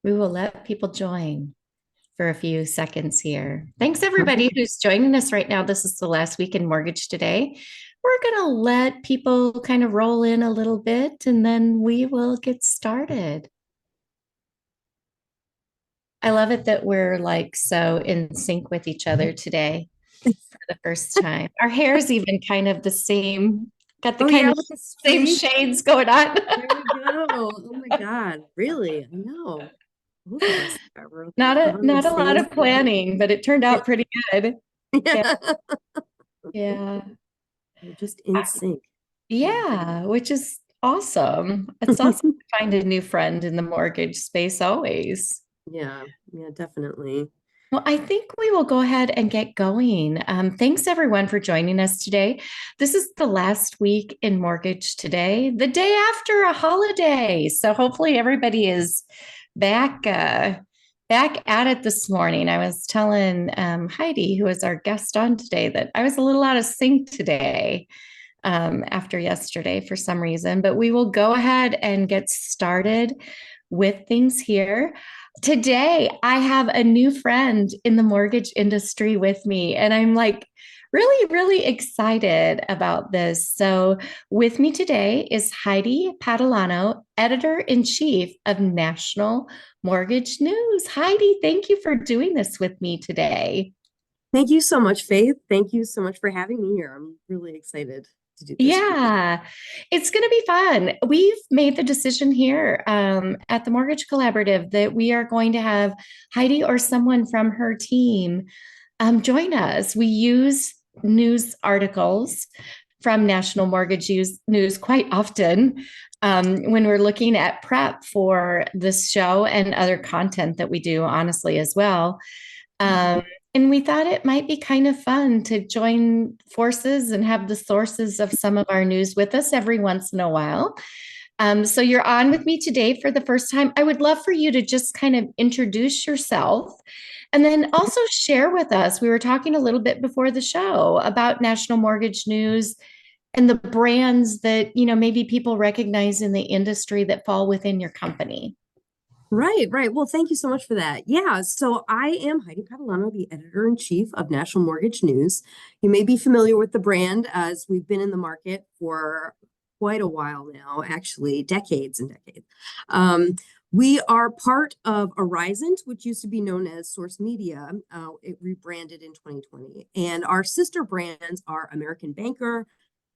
We will let people join for a few seconds here. Thanks, everybody who's joining us right now. This is the last week in Mortgage Today. We're going to let people kind of roll in a little bit and then we will get started. I love it that we're like so in sync with each other today for the first time. Our hair's even kind of the same, got the Oh kind yeah, of with the same streak. shades going on. There we go. Oh my God. Really? I know. Both of us Not a on the not a lot same of planning, but it turned out pretty good. Yeah. Yeah. Yeah. We're just in sync. Yeah. Yeah, which is awesome. It's awesome to find a new friend in the mortgage space always. Yeah. Yeah, definitely. Well, I think we will go ahead and get going. Thanks everyone for joining us today. This is the last week in Mortgage Today, the day after a holiday. So hopefully everybody is back back at it this morning. I was telling Heidi, who is our guest on today, that I was a little out of sync today after yesterday for some reason, but we will go ahead and get started with things here. Today, I have a new friend in the mortgage industry with me, and I'm like really, really excited about this. So, with me today is Heidi Patalano, editor in chief of National Mortgage News. Heidi, thank you for doing this with me today. Thank you so much, Faith. Thank you so much for having me here. I'm really excited to do this with you. Yeah, it's going to be fun. We've made the decision here at the Mortgage Collaborative that we are going to have Heidi or someone from her team join us. We use news articles from National Mortgage News quite often when we're looking at prep for this show and other content that we do, honestly, as well. Um, and we thought it might be kind of fun to join forces and have the sources of some of our news with us every once in a while. So you're on with me today for the first time. I would love for you to just kind of introduce yourself and then also share with us. We were talking a little bit before the show about National Mortgage News and the brands that, maybe people recognize in the industry that fall within your company. Right, right. Well, thank you so much for that. Yeah, so I am Heidi Patalano, the editor-in-chief of National Mortgage News. You may be familiar with the brand as we've been in the market for quite a while now, actually, decades and decades. We are part of Horizon, which used to be known as Source Media. It rebranded in 2020. And our sister brands are American Banker,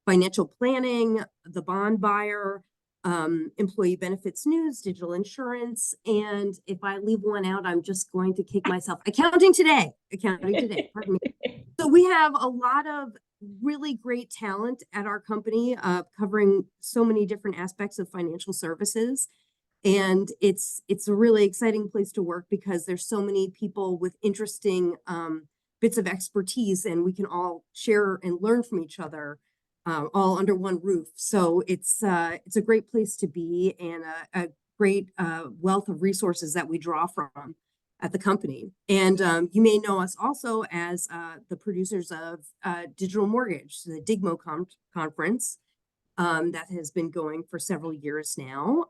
Financial Planning, The Bond Buyer, employee benefits news, digital insurance. And if I leave one out, I'm just going to kick myself. Accounting today, pardon me. So we have a lot of really great talent at our company, covering so many different aspects of financial services. And it's a really exciting place to work because there's so many people with interesting bits of expertise, and we can all share and learn from each other all under one roof. So it's a great place to be and a great wealth of resources that we draw from at the company. And you may know us also as the producers of Digital Mortgage, the conference that has been going for several years now.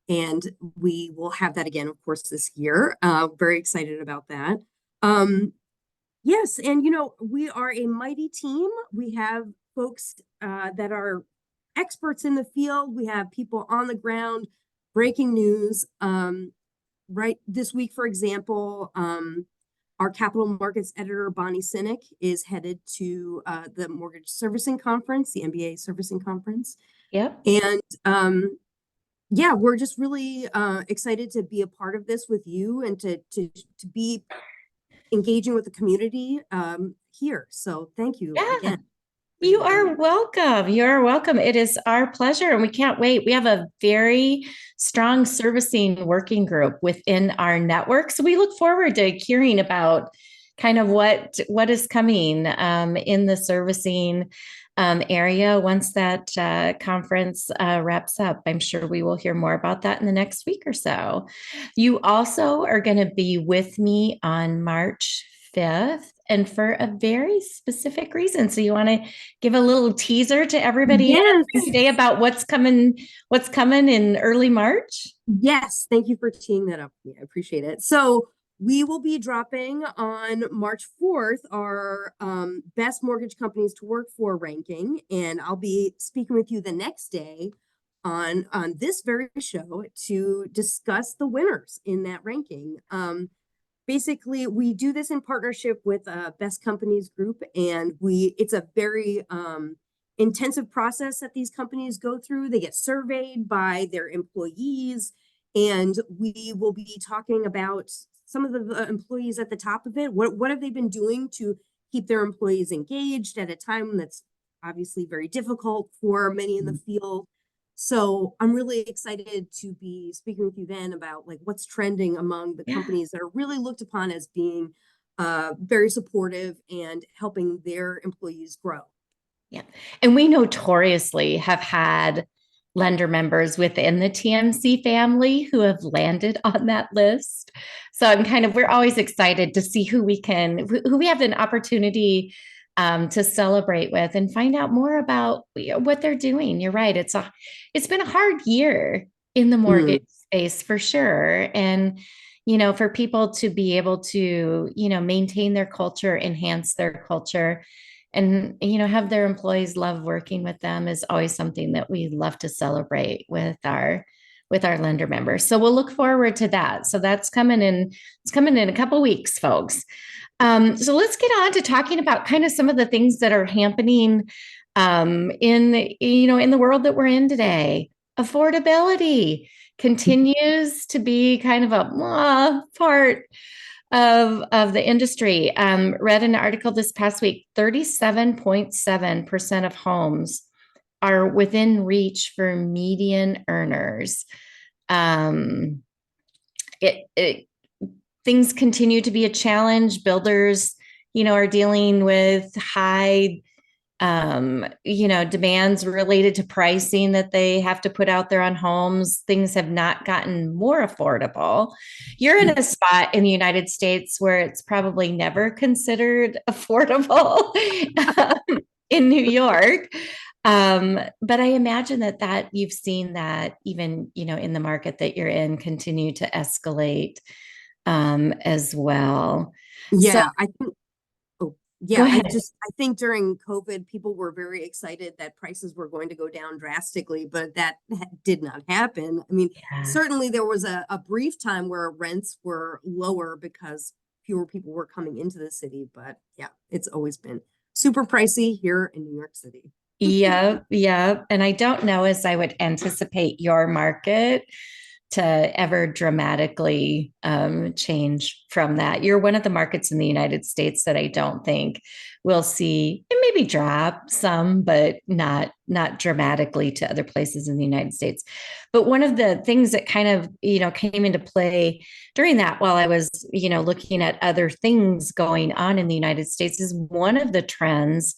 And we will have that again, of course, this year. Very excited about that. Yes, and we are a mighty team. We have folks that are experts in the field. We have people on the ground breaking news. Right this week, for example, our capital markets editor, Bonnie Sinek, is headed to the Mortgage Servicing Conference, the MBA Servicing Conference. Yep. And yeah, we're just really excited to be a part of this with you and to be engaging with the community here. So thank you Yeah. again for You having are me. welcome. You're welcome. It is our pleasure, and we can't wait. We have a very strong servicing working group within our network, so we look forward to hearing about kind of what is coming in the servicing area once that conference wraps up. I'm sure we will hear more about that in the next week or so. You also are going to be with me on March 5th, and for a very specific reason. So you want to give a little teaser to everybody out there Yes. today about what's coming in early March? Yes, thank you for teeing that up. Yeah, I appreciate it. So we will be dropping on March 4th our best mortgage companies to work for ranking, and I'll be speaking with you the next day on this very show to discuss the winners in that ranking. Basically, we do this in partnership with Best Companies Group, and it's a very intensive process that these companies go through. They get surveyed by their employees, and we will be talking about some of the employees at the top of it. What have they been doing to keep their employees engaged at a time that's obviously very difficult for many in the field? So I'm really excited to be speaking with you then about like what's trending among the Yeah. companies that are really looked upon as being very supportive and helping their employees grow. Yeah. And we notoriously have had lender members within the TMC family who have landed on that list. So we're always excited to see who who we have an opportunity to celebrate with and find out more about what they're doing. You're right. It's been a hard year in the Mm, mortgage space for sure. And, for people to be able to, maintain their culture, enhance their culture, and have their employees love working with them is always something that we love to celebrate with our lender members. So we'll look forward to that. So that's coming in. It's coming in a couple weeks, folks. So let's get on to talking about kind of some of the things that are happening in the world that we're in today. Affordability continues to be kind of a part of the industry. Read an article this past week, 37.7% of homes are within reach for median earners. Um, it things continue to be a challenge. Builders, are dealing with high demands related to pricing that they have to put out there on homes. Things have not gotten more affordable. You're in a spot in the United States where it's probably never considered affordable in New York. But I imagine that you've seen that even, in the market that you're in continue to escalate as well. So yeah, I think. Oh, go yeah, ahead. I think during COVID, people were very excited that prices were going to go down drastically, but that did not happen. I mean, Yeah. certainly there was a brief time where rents were lower because fewer people were coming into the city, but yeah, it's always been super pricey here in New York City. Yeah, yeah. And I don't know as I would anticipate your market to ever dramatically change from that. You're one of the markets in the United States that I don't think we'll see it maybe drop some, but not dramatically to other places in the United States. But one of the things that kind of came into play during that while I was looking at other things going on in the United States is one of the trends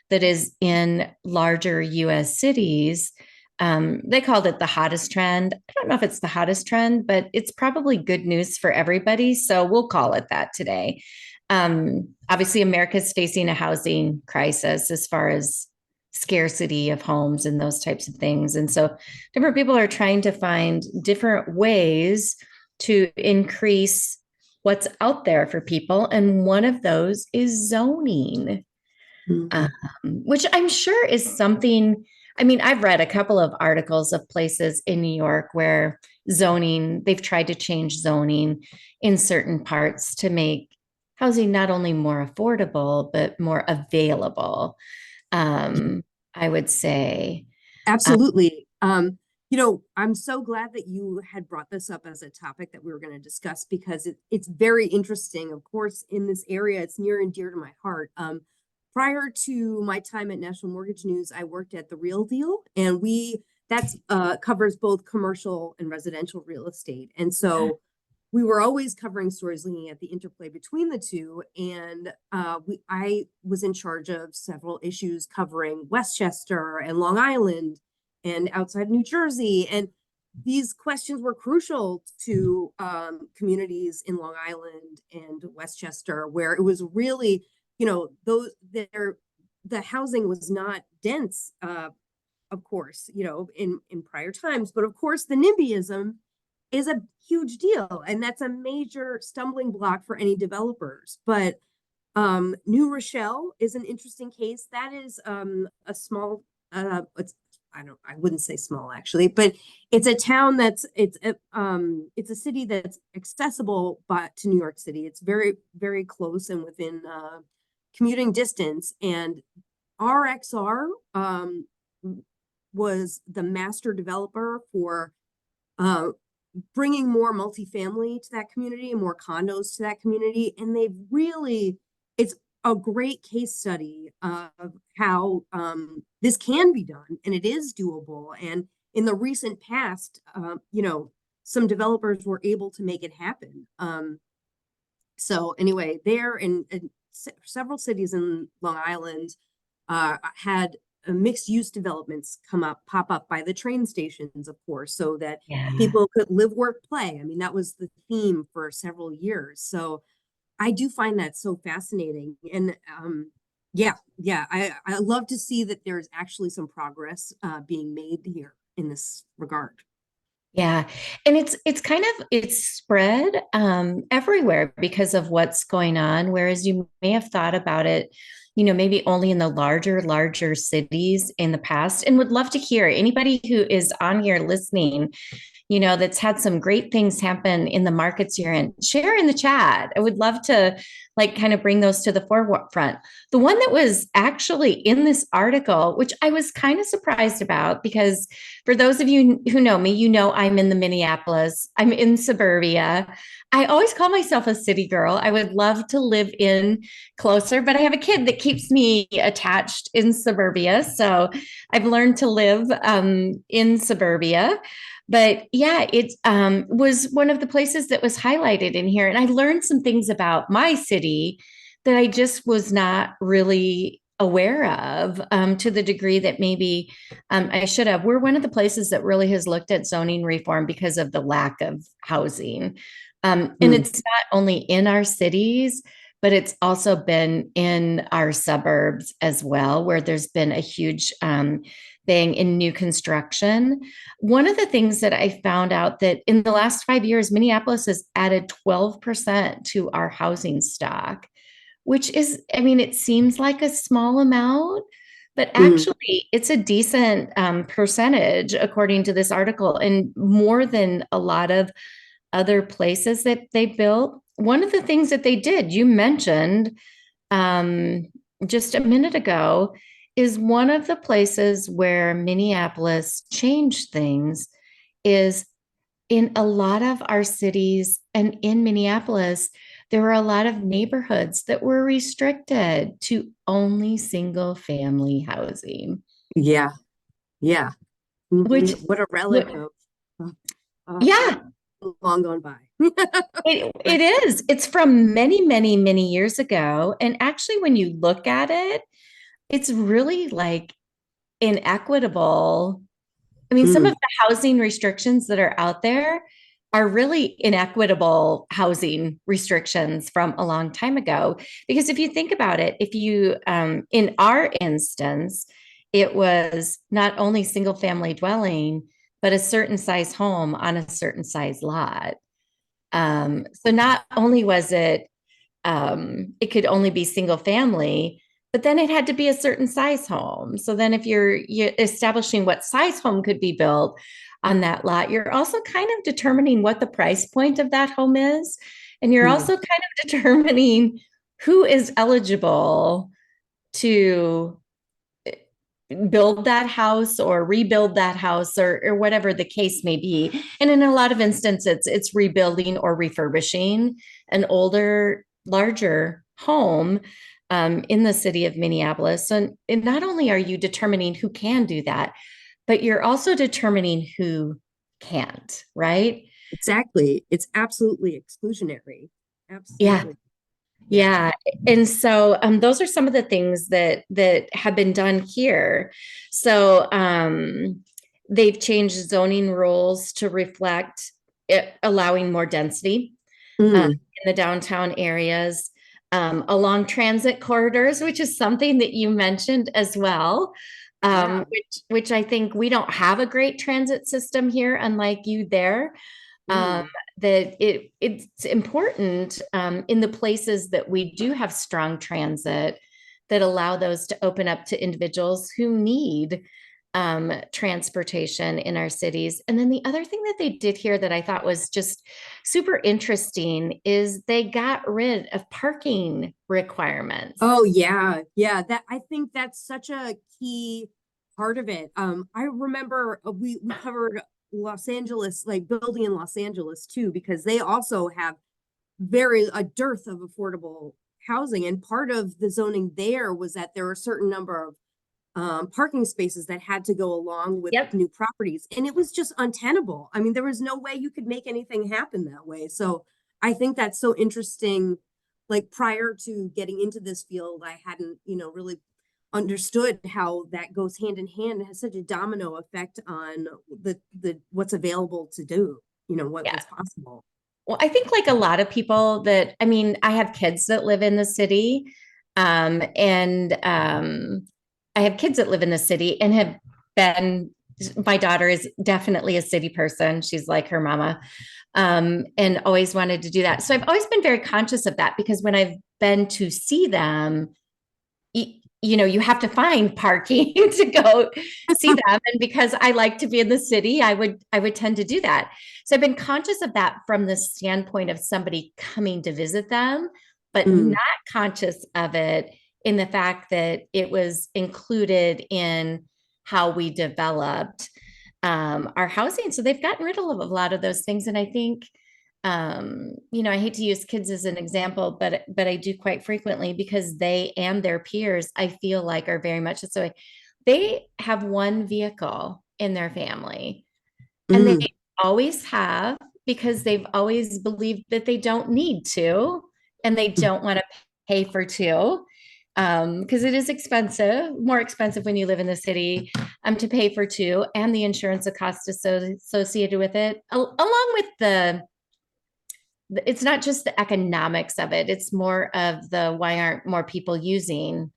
that is in larger US cities. They called it the hottest trend. I don't know if it's the hottest trend, but it's probably good news for everybody. So we'll call it that today. Obviously, America's facing a housing crisis as far as scarcity of homes and those types of things. And so different people are trying to find different ways to increase what's out there for people. And one of those is zoning, um, Mhm. which I'm sure is something. I mean, I've read a couple of articles of places in New York where they've tried to change zoning in certain parts to make housing not only more affordable, but more available. I would say. Um, Absolutely. I'm so glad that you had brought this up as a topic that we were going to discuss because it's very interesting. Of course, in this area, it's near and dear to my heart. Prior to my time at National Mortgage News, I worked at The Real Deal, and that's covers both commercial and residential real estate. And so we were always covering stories looking at the interplay between the two. And I was in charge of several issues covering Westchester and Long Island and outside New Jersey. And these questions were crucial to communities in Long Island and Westchester, where it was really, those there, the housing was not dense, of course, in prior times, but of course the NIMBYism is a huge deal, and that's a major stumbling block for any developers. But New Rochelle is an interesting case. That is a small, it's I wouldn't say small actually, but it's a town it's a city that's accessible but to New York City. It's very, very close and within commuting distance. And RXR was the master developer for uh, bringing more multifamily to that community and more condos to that community. And they've really, it's a great case study of how this can be done, and it is doable. And in the recent past, some developers were able to make it happen. So anyway, there in several cities in Long Island had mixed use developments pop up by the train stations, of course, so that Yeah. people could live, work, play. I mean, that was the theme for several years. So I do find that so fascinating. And I love to see that there's actually some progress being made here in this regard. Yeah. And it's kind of it's spread everywhere because of what's going on. Whereas you may have thought about it, maybe only in the larger cities in the past, and would love to hear anybody who is on here listening, that's had some great things happen in the markets you're in. Share in the chat. I would love to kind of bring those to the forefront. The one that was actually in this article, which I was kind of surprised about, because for those of you who know me, I'm in the Minneapolis, I'm in suburbia. I always call myself a city girl. I would love to live in closer, but I have a kid that keeps me attached in suburbia. So I've learned to live in suburbia. But yeah, it was one of the places that was highlighted in here. And I learned some things about my city that I just was not really aware of to the degree that maybe I should have. We're one of the places that really has looked at zoning reform because of the lack of housing. And Mm. it's not only in our cities, but it's also been in our suburbs as well, where there's been a huge thing in new construction. One of the things that I found out that in the last 5 years, Minneapolis has added 12% to our housing stock, which is, I mean, it seems like a small amount, but Mm. actually it's a decent percentage according to this article, and more than a lot of other places that they built. One of the things that they did, you mentioned um, just a minute ago, is one of the places where Minneapolis changed things is in a lot of our cities and in Minneapolis, there were a lot of neighborhoods that were restricted to only single family housing, Yeah, yeah. which, What a relic what, of yeah, long gone by. it is. It's from many, many, many years ago. And actually, when you look at it, it's really like inequitable. I mean, some of Mm. the housing restrictions that are out there are really inequitable housing restrictions from a long time ago. Because if you think about it, if you, in our instance, it was not only single family dwelling, but a certain size home on a certain size lot. So not only was it could only be single family, but then it had to be a certain size home. So then if you're establishing what size home could be built on that lot, you're also kind of determining what the price point of that home is. And you're Mm. also kind of determining who is eligible to build that house or rebuild that house, or whatever the case may be. And in a lot of instances, it's rebuilding or refurbishing an older, larger home in the city of Minneapolis. And not only are you determining who can do that, but you're also determining who can't, right? Exactly. It's absolutely exclusionary. Yeah. Absolutely. Yeah. Yeah. And so those are some of the things that have been done here. So they've changed zoning rules to reflect it, allowing more density Mm, in the downtown areas, along transit corridors, which is something that you mentioned as well. yeah. Which I think we don't have a great transit system here, unlike you there. Um, Mm, that it's important in the places that we do have strong transit that allow those to open up to individuals who need transportation in our cities. And then the other thing that they did here that I thought was just super interesting is they got rid of parking requirements. oh yeah, yeah. That I think that's such a key part of it. I remember we covered Los Angeles, like building in Los Angeles too, because they also have very a dearth of affordable housing. And part of the zoning there was that there were a certain number of parking spaces that had to go along with Yep. new properties. And it was just untenable. I mean, there was no way you could make anything happen that way. So I think that's so interesting. Like prior to getting into this field, I hadn't, really understood how that goes hand in hand. It has such a domino effect on the what's available to do, Yeah. what's possible. Well, I think like a lot of people that, I mean, I have kids that live in the city, and I have kids that live in the city and have been, my daughter is definitely a city person. She's like her mama, and always wanted to do that. So I've always been very conscious of that because when I've been to see them, you have to find parking to go see them. And because I like to be in the city, I would tend to do that. So I've been conscious of that from the standpoint of somebody coming to visit them, but Mm, not conscious of it in the fact that it was included in how we developed our housing. So they've gotten rid of a lot of those things. And I think I hate to use kids as an example, but I do quite frequently because they and their peers, I feel like, are very much so. They have one vehicle in their family, and they mm, always have because they've always believed that they don't need to, and they mm. don't want to pay for two. Because it is expensive, more expensive when you live in the city, to pay for two, and the insurance cost associated with it, along with it's not just the economics of it. It's more of the why aren't more people using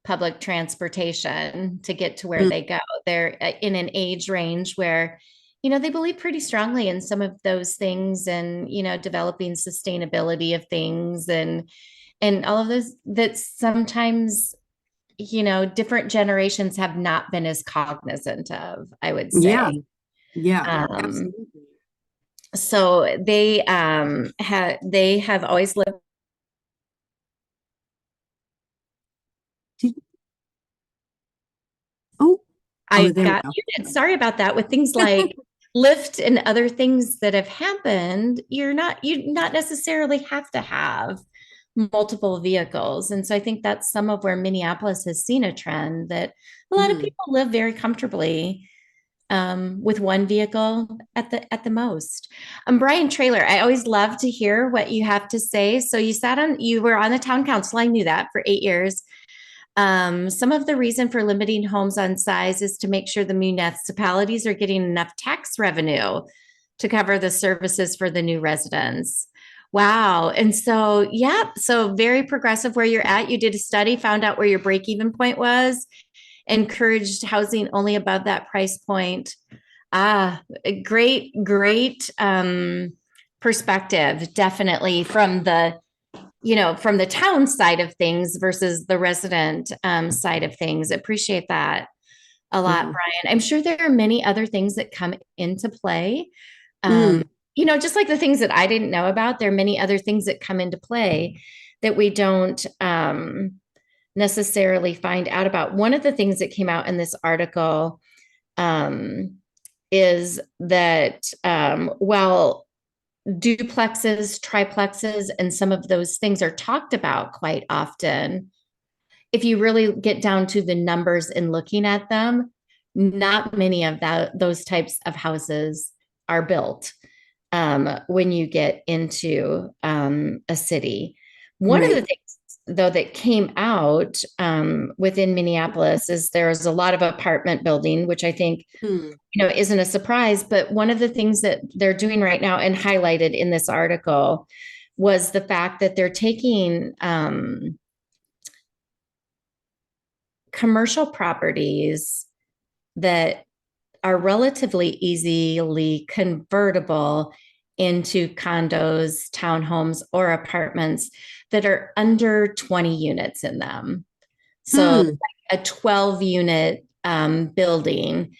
public transportation to get to where Mm. they go? They're in an age range where, they believe pretty strongly in some of those things and, developing sustainability of things and all of those that sometimes, different generations have not been as cognizant of, I would Yeah, say. yeah, Um, absolutely. so they have always lived. Did- Oh, oh, I there we got go. muted. Sorry about that. With things like Lyft and other things that have happened, you not necessarily have to have multiple vehicles. And so I think that's some of where Minneapolis has seen a trend that a lot of Mm, people live very comfortably with one vehicle at the most. Brian Trailer, I always love to hear what you have to say. So you were on the town council. I knew that for 8 years. Some of the reason for limiting homes on size is to make sure the municipalities are getting enough tax revenue to cover the services for the new residents. Wow. And so, yeah, so very progressive where you're at. You did a study, found out where your break even point was, encouraged housing only above that price point. Ah, a great perspective, definitely from the town side of things versus the resident side of things. Appreciate that a lot, mhm, Brian. I'm sure there are many other things that come into play. Um, mm, just like the things that I didn't know about, there are many other things that come into play that we don't necessarily find out about. One of the things that came out in this article um, is that while duplexes, triplexes, and some of those things are talked about quite often, if you really get down to the numbers and looking at them, not many of those types of houses are built when you get into a city. One of the right. things though that came out within Minneapolis is there's a lot of apartment building, which I think Hmm. isn't a surprise. But one of the things that they're doing right now and highlighted in this article was the fact that they're taking commercial properties that are relatively easily convertible into condos, townhomes, or apartments that are under 20 units in them. So, Hmm. like a 12 unit building.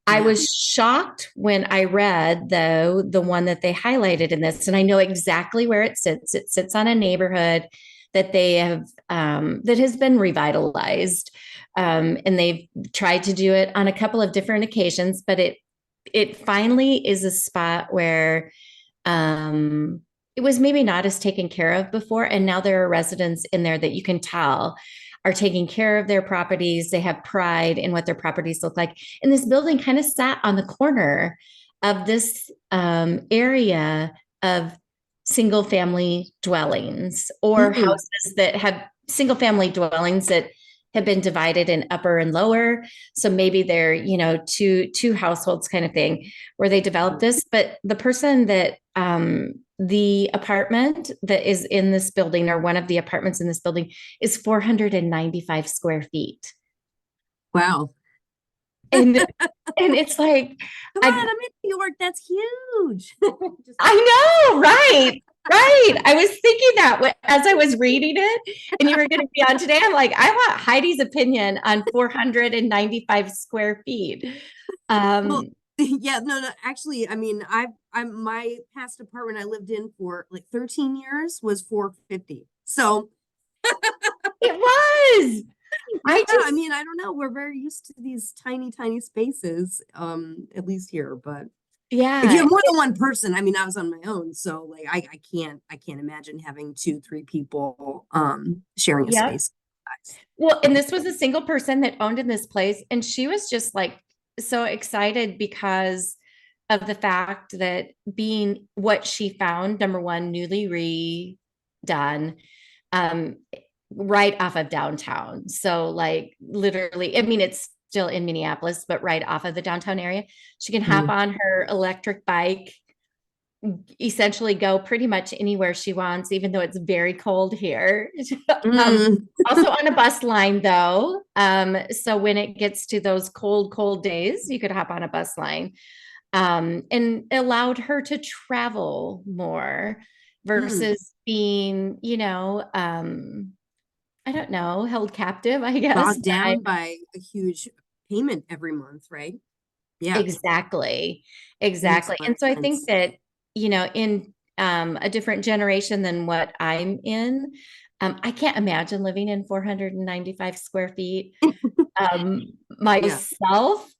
I Yeah. was shocked when I read, though, the one that they highlighted in this, and I know exactly where it sits. It sits on a neighborhood that they have that has been revitalized, and they've tried to do it on a couple of different occasions, but it finally is a spot where it was maybe not as taken care of before, and now there are residents in there that you can tell are taking care of their properties. They have pride in what their properties look like. And this building kind of sat on the corner of this area of single family dwellings or Hmm. houses that have single family dwellings that have been divided in upper and lower. So maybe they're, two households kind of thing where they developed this. But the person that the apartment that is in this building, or one of the apartments in this building, is 495 square feet. Wow. And it's like, Come on, I I'm in New York. That's huge. Just I know, right. Right. I was thinking that as I was reading it and you were going to be on today. I'm like, I want Heidi's opinion on 495 square feet. well, Um, yeah, no, actually, I mean, I'm my past apartment I lived in for like 13 years was 450. So, it was. yeah, I I just, mean, I don't know. We're very used to these tiny, tiny spaces, at least here. But if you yeah. have more than one person, I mean, I was on my own, so like I can't imagine having two, three people sharing a Yep. space. Well, and this was a single person that owned in this place. And she was just like so excited because of the fact that being what she found, number one, newly redone, um, right off of downtown. So, like, literally, I mean, it's still in Minneapolis, but right off of the downtown area. She can hop Mm. on her electric bike, essentially go pretty much anywhere she wants, even though it's very cold here. um, Mm. also on a bus line, though. So when it gets to those cold, cold days, you could hop on a bus line, and allowed her to travel more Mm. versus being, I don't know, held captive, I guess. Bogged down by a huge payment every month, right? Yeah, Exactly. that makes Exactly. a lot And so I of think sense. that, in a different generation than what I'm in, I can't imagine living in 495 square feet Yeah, myself.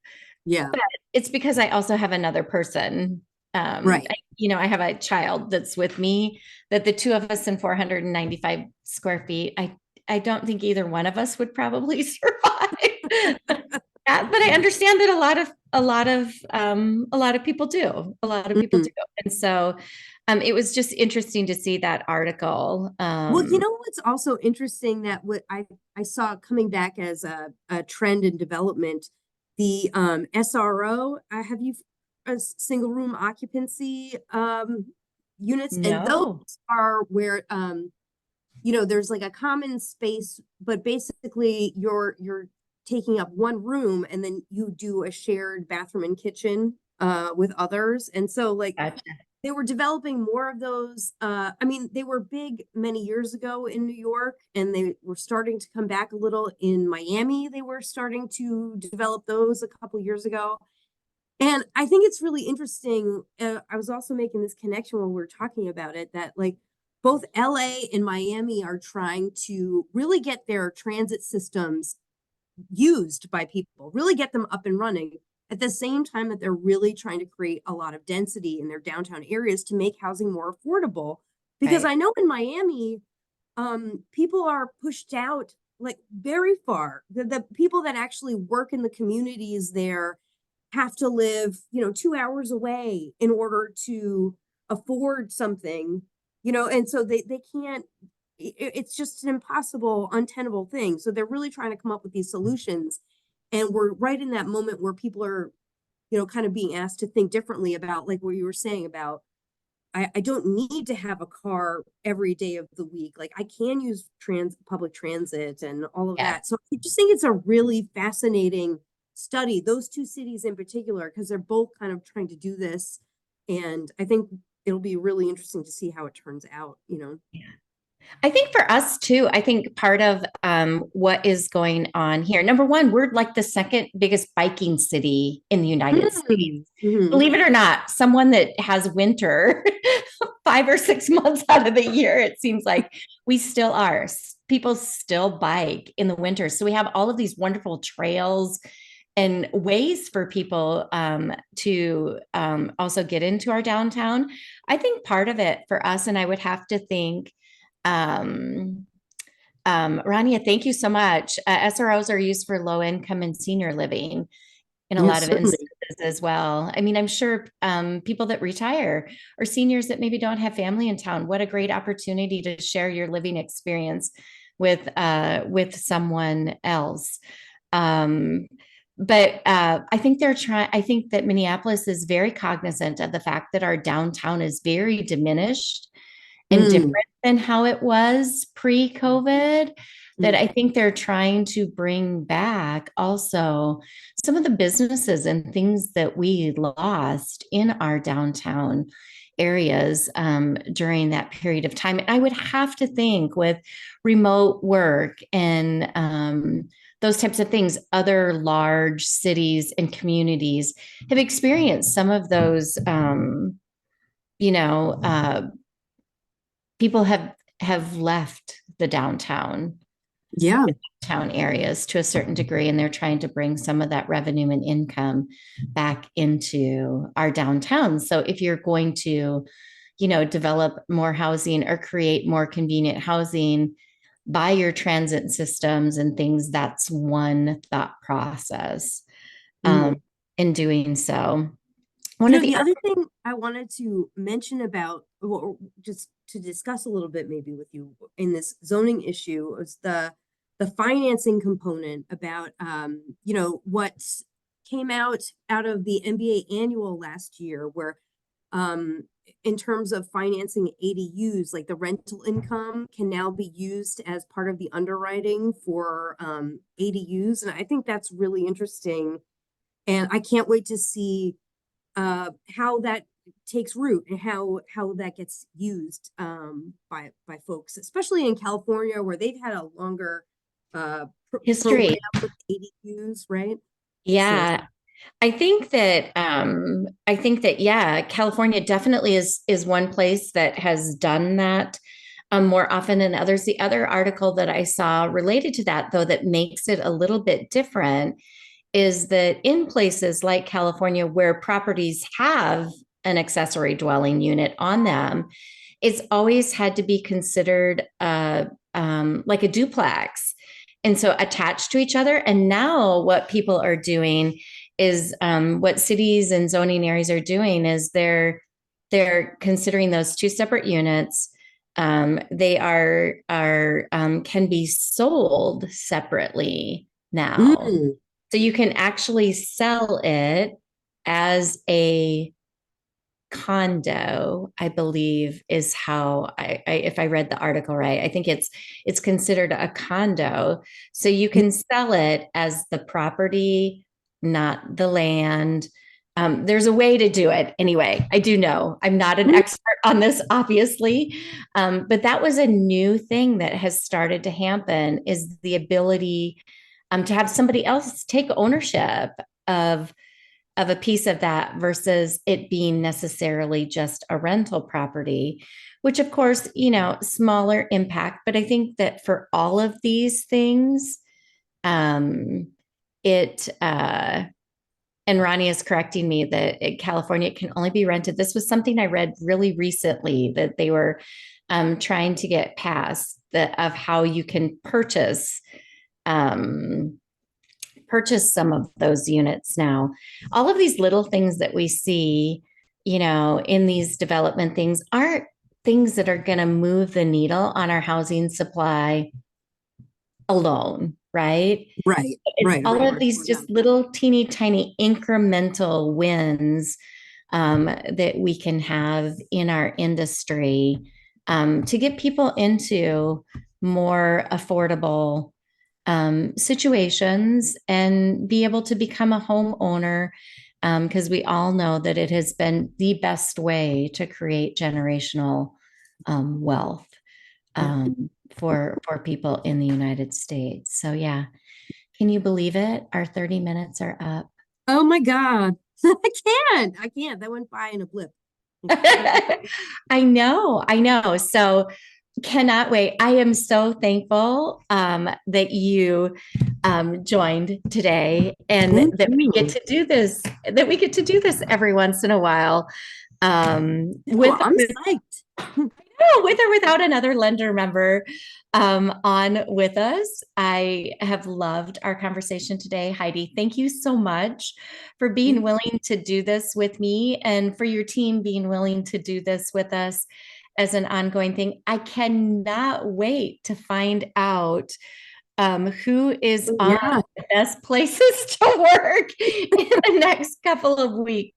yeah, But it's because I also have another person. right. I have a child that's with me, that the two of us in 495 square feet, I don't think either one of us would probably survive. But I understand that a lot of people do. A lot of people Mhm. do. And so it was just interesting to see that article. Well, you know what's also interesting that what I saw coming back as a trend in development, the SRO, have you a single room occupancy units, and those No. are where there's like a common space, but basically you're taking up one room and then you do a shared bathroom and kitchen with others. And so like Gotcha. they were developing more of those. I mean, they were big many years ago in New York, and they were starting to come back a little in Miami. They were starting to develop those a couple years ago. And I think it's really interesting. I was also making this connection when we were talking about it that like both LA and Miami are trying to really get their transit systems used by people, really get them up and running at the same time that they're really trying to create a lot of density in their downtown areas to make housing more affordable. Because Right. I know in Miami, people are pushed out like very far. The people that actually work in the communities there have to live, 2 hours away in order to afford something, and so they can't, it's just an impossible, untenable thing. So they're really trying to come up with these solutions. And we're right in that moment where people are, kind of being asked to think differently about, like what you were saying about, I don't need to have a car every day of the week. Like I can use public transit and all of Yes. that. So I just think it's a really fascinating study, those two cities in particular, because they're both kind of trying to do this. And I think it'll be really interesting to see how it turns out. I think for us too, I think part of what is going on here, number one, we're like the second biggest biking city in the United States. Mm-hmm. Believe it or not, someone that has winter 5 or 6 months out of the year, it seems like we still are. People still bike in the winter. So we have all of these wonderful trails and ways for people to also get into our downtown. I think part of it for us, and I would have to think, um, Rania, thank you so much. SROs are used for low income and senior living in a Yes, lot of certainly. instances as well. I mean, I'm sure people that retire or seniors that maybe don't have family in town, what a great opportunity to share your living experience with someone else. Um, but I think they're trying. I think that Minneapolis is very cognizant of the fact that our downtown is very diminished and Mm, different than how it was pre-COVID, that mm, I think they're trying to bring back also some of the businesses and things that we lost in our downtown areas during that period of time. And I would have to think with remote work and those types of things, other large cities and communities have experienced some of those, you know, uh, people have left the yeah. town areas to a certain degree, and they're trying to bring some of that revenue and income back into our downtown. So if you're going to, develop more housing or create more convenient housing by your transit systems and things, that's one thought process Mm. in doing so. One of the The other thing I wanted to mention about, or just to discuss a little bit maybe with you in this zoning issue, is the financing component about what came out of the MBA annual last year, where um in terms of financing ADUs, like the rental income can now be used as part of the underwriting for ADUs, and I think that's really interesting, and I can't wait to see how that takes root and how that gets used by folks, especially in California, where they've had a longer program history. with ADUs, right? So, Yeah, I think that yeah, California definitely is one place that has done that more often than others. The other article that I saw related to that, though, that makes it a little bit different is that in places like California where properties have an accessory dwelling unit on them, it's always had to be considered like a duplex. And so attached to each other. And now what people are doing is what cities and zoning areas are doing is they're considering those two separate units. They are can be sold separately now. mm, So you can actually sell it as a condo, I believe, is how if I read the article right, I think it's considered a condo. So you can sell it as the property, not the land. There's a way to do it. Anyway, I do know. I'm not an mm, expert on this, obviously, but that was a new thing that has started to happen is the ability to have somebody else take ownership of a piece of that versus it being necessarily just a rental property, which of course, smaller impact. But I think that for all of these things, um, it, and Ronnie is correcting me that in California it can only be rented. This was something I read really recently that they were trying to get past of how you can um, purchase some of those units now. All of these little things that we see, in these development things aren't things that are going to move the needle on our housing supply alone, right? Right, It's right, of all of course. these Yeah. just little teeny tiny incremental wins that we can have in our industry to get people into more affordable situations and be able to become a homeowner because we all know that it has been the best way to create generational wealth Yeah. for people in the United States. So yeah, can you believe it? Our 30 minutes are up. Oh my God. I can't. That went by in a blip. I know. So cannot wait. I am so thankful that you joined today and Thank that we get you. to do this, that we get to do this every once in a while Oh, with I'm psyched. with or without another lender member on with us. I have loved our conversation today. Heidi, thank you so much for being Thank willing to do this with me and for your team being willing to do this with us as an ongoing thing. I cannot wait to find out who is you. on Yeah. the best places to work in the next couple of weeks.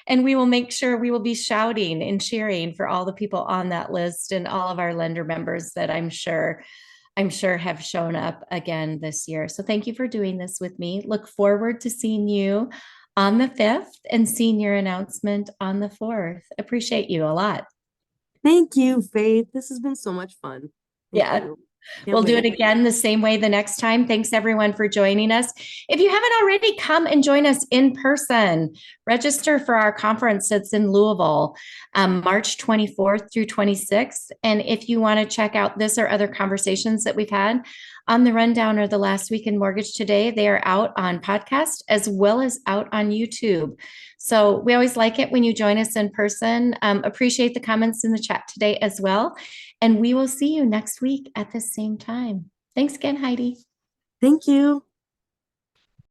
And we will make sure we will be shouting and cheering for all the people on that list and all of our lender members that I'm sure have shown up again this year. So thank you for doing this with me. Look forward to seeing you on the 5th and seeing your announcement on the 4th. Appreciate you a lot. Thank you, Faith. This has been so much fun. Thank Yeah. you. Can't We'll do it wait. again the same way the next time. Thanks everyone for joining us. If you haven't already, come and join us in person. Register for our conference that's in Louisville, March 24th through 26th. And if you want to check out this or other conversations that we've had on the rundown or the last week in mortgage today, they are out on podcast as well as out on YouTube. So we always like it when you join us in person. Appreciate the comments in the chat today as well. And we will see you next week at the same time. Thanks again, Heidi. Thank you.